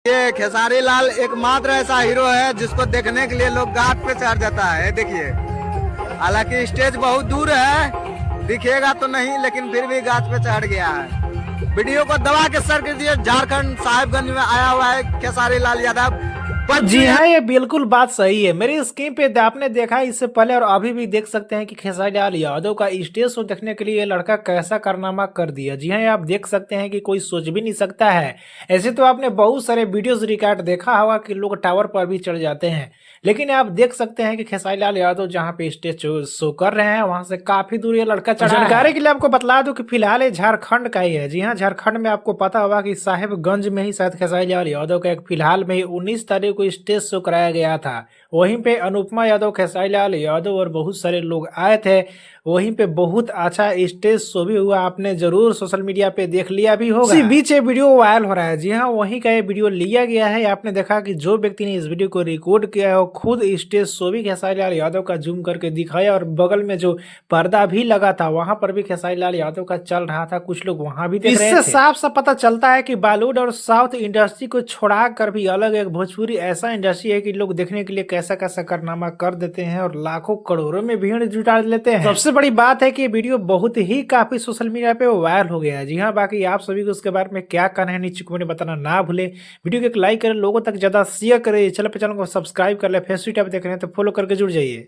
ये खेसारी लाल एकमात्र ऐसा हीरो है जिसको देखने के लिए लोग घाट पे चढ़ जाता है। देखिए, हालांकि स्टेज बहुत दूर है, दिखेगा तो नहीं, लेकिन फिर भी घाट पे चढ़ गया है। वीडियो को दबा के सर कर दिए। झारखंड साहिबगंज में आया हुआ है खेसारी लाल यादव। जी हाँ, ये बिल्कुल बात सही है। मेरी स्क्रीन पे आपने देखा है इससे पहले और अभी भी देख सकते हैं कि खेसारी लाल यादव का स्टेज शो देखने के लिए ये लड़का कैसा कारनामा कर दिया। जी हाँ, ये आप देख सकते हैं कि कोई सोच भी नहीं सकता है। ऐसे तो आपने बहुत सारे वीडियोस रिकॉर्ड देखा होगा कि लोग टावर पर भी चढ़ जाते हैं, लेकिन आप देख सकते हैं कि खेसारी लाल यादव जहाँ पे स्टेज शो कर रहे हैं वहां से काफी दूर ये लड़का चढ़ा है। जानकारी के लिए आपको बतला दूं कि फिलहाल ये झारखंड का ही है। जी हाँ, झारखंड में आपको पता होगा कि साहिबगंज में ही शायद खेसारी लाल यादव का एक फिलहाल में ही 19 तारीख को स्टेज शो कराया गया था। वहीं पे अनुपमा यादव, खेसारी लाल यादव और बहुत सारे लोग आए थे। वहीं पे बहुत अच्छा स्टेज शो भी हुआ, आपने जरूर सोशल मीडिया पे देख लिया भी होगा। इसी बीच ये वीडियो वायरल हो रहा है। जी हाँ, वहीं का ये वीडियो लिया गया है। आपने देखा कि जो व्यक्ति ने इस वीडियो को रिकॉर्ड किया है वो खुद स्टेज शो भी खेसारी लाल यादव का जूम करके दिखाया, और बगल में जो पर्दा भी लगा था वहां पर भी खेसारी लाल यादव का चल रहा था। कुछ लोग वहां भी देख रहे थे। इससे साफ साफ पता चलता है कि बॉलीवुड और साउथ इंडस्ट्री को छोड़ा कर भी अलग एक भोजपुरी ऐसा इंडस्ट्री है कि लोग देखने के लिए कैसा कैसा कारनामा कर देते हैं और लाखों करोड़ों में भीड़ जुटा लेते हैं। सबसे बड़ी बात है कि ये वीडियो बहुत ही काफी सोशल मीडिया पे वायरल हो गया है। जी हाँ, बाकी आप सभी को उसके बारे में क्या कहना है नीचे कमेंट में बताना ना भूले। वीडियो को एक लाइक करें, लोगों तक ज्यादा शेयर करें, चैनल को सब्सक्राइब कर ले, फेसबुक ऐप देख रहे हैं तो फॉलो करके जुड़ जाइए।